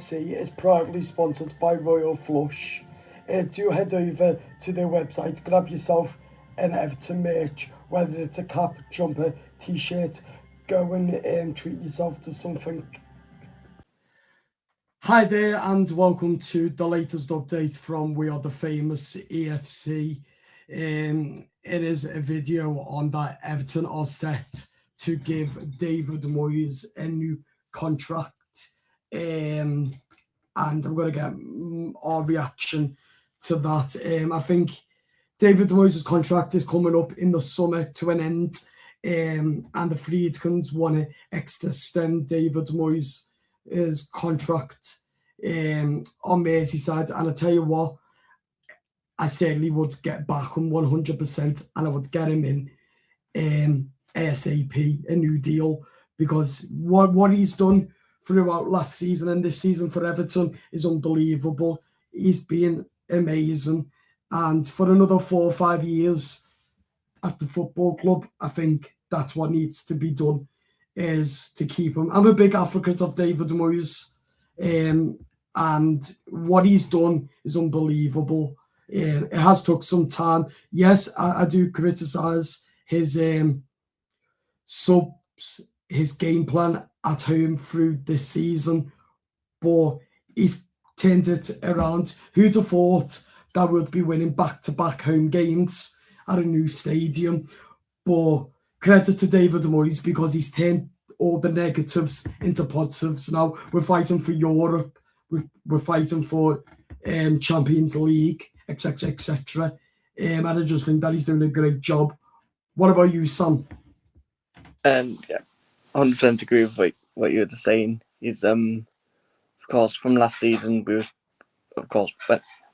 EFC is proudly sponsored by Royal Flush. Do head over to their website, grab yourself an Everton merch, whether it's a cap, jumper, t-shirt. Go and treat yourself to something. Hi there and welcome to the latest update from We Are The Famous EFC. It is a video on that Everton are set to give David Moyes a new contract. And I'm going to get our reaction to that. I think David Moyes' contract is coming up in the summer to an end, and the Friedkins want to extend David Moyes' contract on Merseyside. And I tell you what, I certainly would get back on 100%, and I would get him in ASAP, a new deal, because what he's done throughout last season and this season for Everton is unbelievable. He's been amazing. And for another 4 or 5 years at the football club, I think that's what needs to be done, is to keep him. I'm a big advocate of David Moyes, and what he's done is unbelievable. It has took some time. Yes, I do criticise his subs, his game plan at home through this season, but he's turned it around. Who'd have thought that we'd be winning back-to-back home games at a new stadium? But credit to David Moyes, because he's turned all the negatives into positives. Now we're fighting for Europe, we're fighting for Champions League, etc., etc. And I just think that he's doing a great job. What about you, Sam? Yeah, 100% agree with what you were just saying. He's of course, from last season, we were, of course,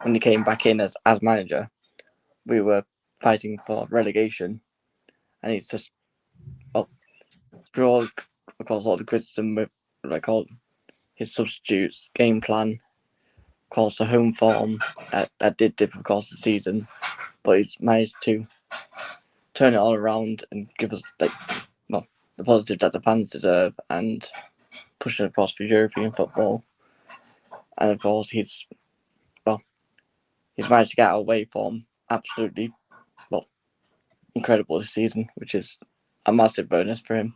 when he came back in as manager, we were fighting for relegation, and he's just, well, for all, of course, all the criticism with all his substitutes, game plan, of course, the home form that did differ, of course, the season, but he's managed to turn it all around and give us the positive that the fans deserve, and pushing across for European football. And of course, he's managed to get our way form absolutely, incredible this season, which is a massive bonus for him.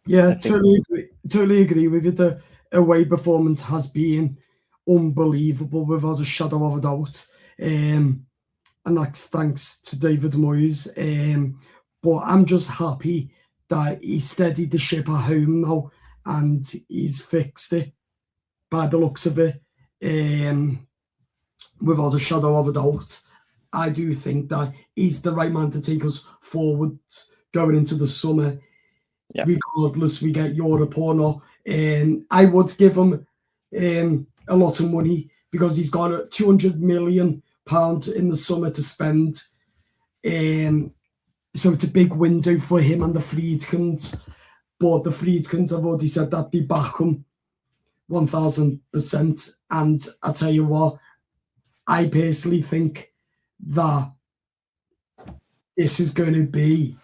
Yeah, totally agree with you. The away performance has been unbelievable, without a shadow of a doubt. And that's thanks to David Moyes. But I'm just happy that he steadied the ship at home now, and he's fixed it by the looks of it. Without a shadow of a doubt, I do think that he's the right man to take us forward going into the summer, regardless we get Europe or not. I would give him a lot of money, because he's got a £200 million in the summer to spend. So it's a big window for him and the Friedkins. But the Friedkins have already said that they back him 1,000%. And I tell you what, I personally think that this is going to be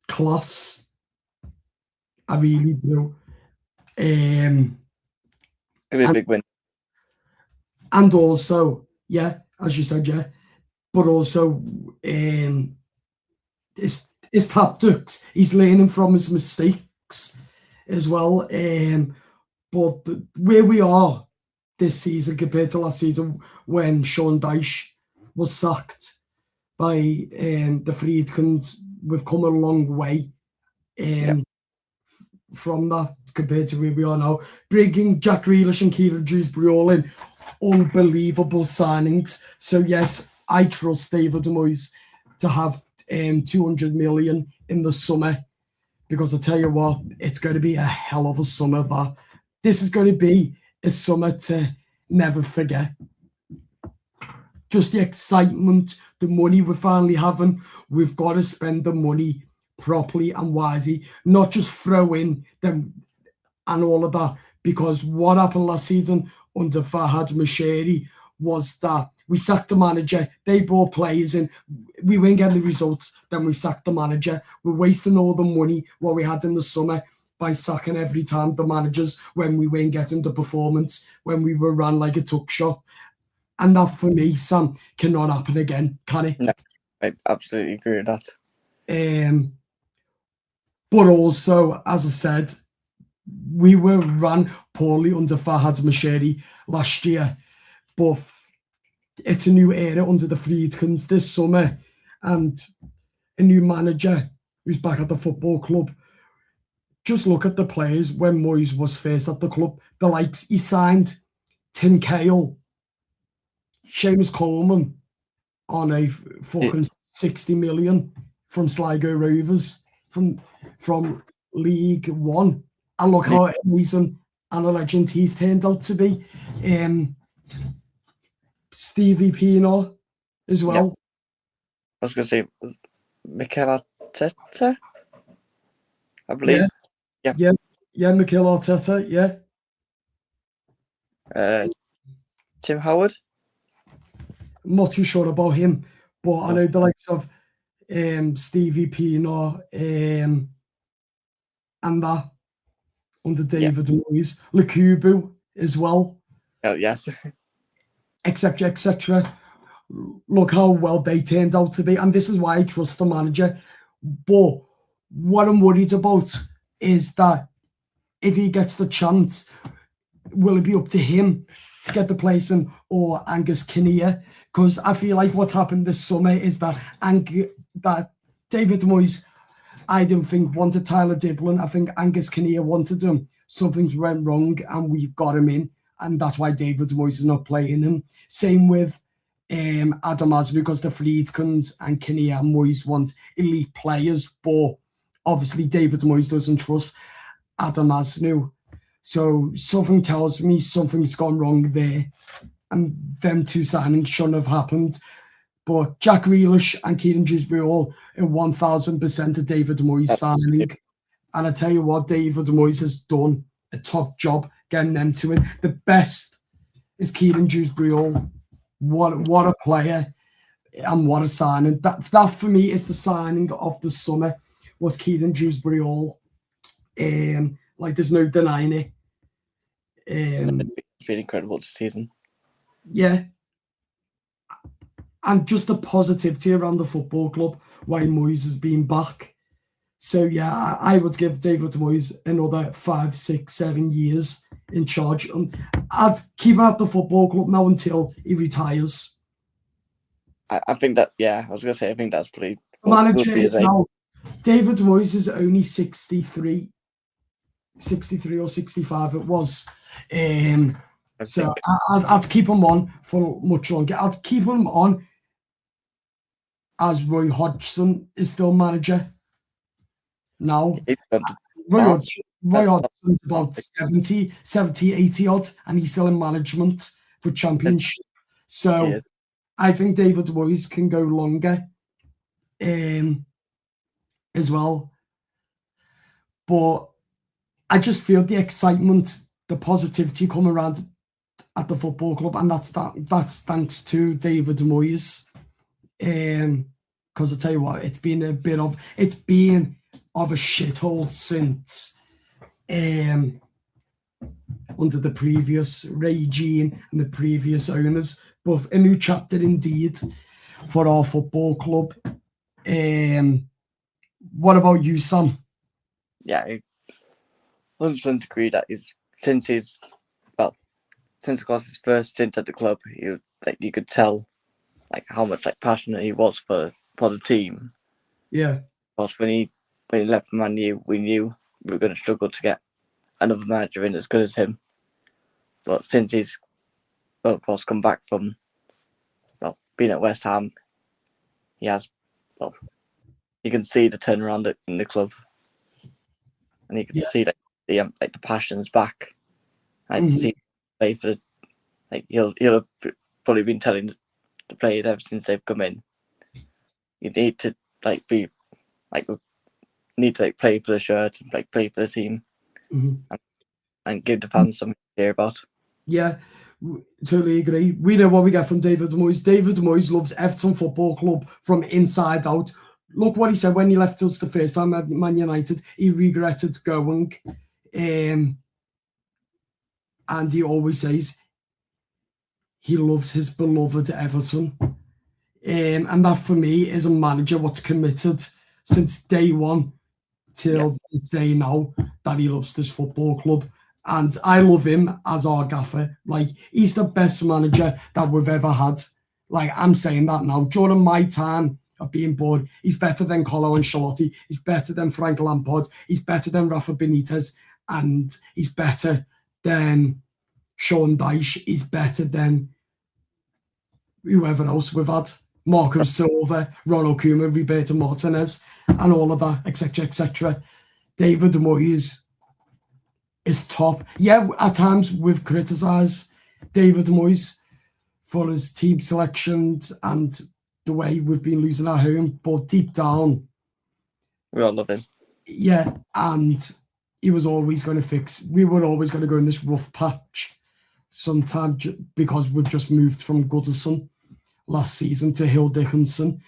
class. I really do. It'll be a big win. And also, yeah, as you said, yeah, but also his tactics. He's learning from his mistakes as well. But where we are this season compared to last season, when Sean Dyche was sacked by the Friedkins, we've come a long way from that compared to where we are now. Bringing Jack Grealish and Kieran Dewsbury all in, unbelievable signings. So yes, I trust David Moyes to have 200 million in the summer, because I tell you what, it's going to be a hell of a summer. That this is going to be a summer to never forget. Just the excitement, the money we're finally having. We've got to spend the money properly and wisely, not just throw in them and all of that. Because what happened last season under Fahad Mashiri was that We sacked the manager. They brought players in. We weren't getting the results. Then we sacked the manager. We're wasting all the money what we had in the summer by sacking every time the managers when we weren't getting the performance, when we were run like a tuck shop. And that, for me, Sam, cannot happen again, can it? No, I absolutely agree with that. But also, as I said, we were run poorly under Fahad Mashiri last year. But it's a new era under the Friedkins this summer. And a new manager who's back at the football club. Just look at the players when Moyes was first at the club. The likes he signed Tim Cahill, Seamus Coleman on a fucking 60 million from Sligo Rovers from League One. And look how amazing and a legend he's turned out to be. Stevie Pino as well. Yep. I was going to say, Mikel Arteta, I believe. Yeah, Mikel Arteta, yeah. Tim Howard? I'm not too sure about him, but I know the likes of Stevie Pino and that under David Moyes, Lukubu as well. Oh, yes. Etc., etc. Look how well they turned out to be. And this is why I trust the manager. But what I'm worried about is that if he gets the chance, will it be up to him to get the place in or Angus Kinnear? Because I feel like what happened this summer is that David Moyes, I don't think, wanted Tyler Diblin. I think Angus Kinnear wanted him. Something's went wrong and we got him in. And that's why David Moyes is not playing him. Same with Adam Asner, because the Friedkins and Kinnear and Moyes want elite players. But obviously David Moyes doesn't trust Adam Asner. So something tells me something's gone wrong there. And them two signings shouldn't have happened. But Jack Grealish and Kieran Dewsbury all in 1,000% of David Moyes signing. And I tell you what, David Moyes has done a top job getting them two in. The best is Kieran Dewsbury all. What a player and what a signing. That for me is the signing of the summer, was Kieran Dewsbury all. Like there's no denying it. It's been incredible this season. Yeah. And just the positivity around the football club why Moyes has been back. So yeah, I would give David Moyes another 5, 6, 7 years in charge. I'd keep him at the football club now until he retires. I think that, I was going to say, I think that's pretty... The manager is now... David Moyes is only 63 or 65 it was. So I'd keep him on for much longer. I'd keep him on as Roy Hodgson is still manager now. Roy Hodgson's about 70, 80 odd, and he's still in management for Championship. So I think David Moyes can go longer as well. But I just feel the excitement, the positivity come around at the football club, and that's thanks to David Moyes. Because I tell you what, it's been a shithole since under the previous regime and the previous owners. But a new chapter indeed for our football club. What about you, Sam? Yeah, I 100% agree that since of course his first stint at the club, you could tell how much passionate he was for the team. Yeah. Of course, when he left Man U, we knew we were going to struggle to get another manager in as good as him. But since he's, of course, come back from being at West Ham, he has, you can see the turnaround in the club, and you can see the passion's back, and see play for he'll have probably been telling the players ever since they've come in. You need to play for the shirt and play for the team, and give the fans something to hear about. Yeah, Totally agree. We know what we get from David Moyes. David Moyes loves Everton Football Club from inside out. Look what he said when he left us the first time at Man United. He regretted going. And he always says he loves his beloved Everton. And that for me is a manager what's committed since day one till this day now that he loves this football club. And I love him as our gaffer. Like, he's the best manager that we've ever had. Like, I'm saying that now. During my time of being bored, he's better than Carlo Ancelotti. He's better than Frank Lampard. He's better than Rafa Benitez. And he's better than Sean Dyche. He's better than whoever else we've had. Marco Silva, Ronald Koeman, Roberto Martinez, and all of that, etc., etc. David Moyes is top. Yeah, at times we've criticised David Moyes for his team selections and the way we've been losing at home, but deep down, we all love him. Yeah, and he was always going to fix. We were always going to go in this rough patch sometimes because we've just moved from Goodison last season to Hill Dickinson.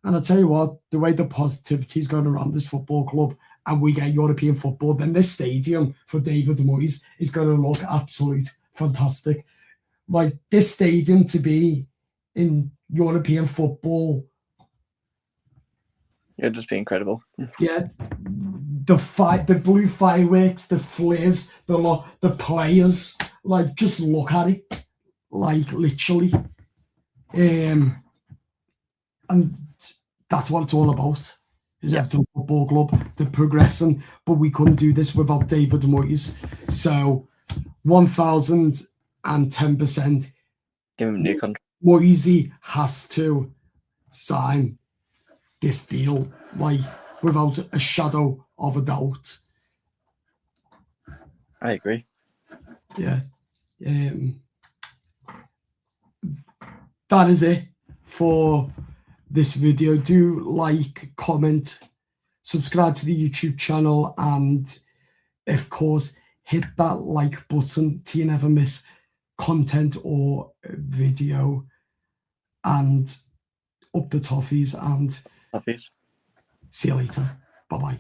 And I tell you what, the way the positivity is going around this football club and we get European football, then this stadium for David Moyes is going to look absolute fantastic. Like, this stadium to be in European football. It'll just be incredible. Yeah. The blue fireworks, the flares, the players, like, just look at it. Like, literally. And that's what it's all about. Is Everton Football Club, the progressing, but we couldn't do this without David Moyes. So 1000%, give him a new contract. Moyes has to sign this deal, like, without a shadow of a doubt. I agree. Yeah. That is it for this video. Do like, comment, subscribe to the YouTube channel, and of course hit that like button to never miss content or video. And up the toffees, and Toffees. see you later. Bye bye.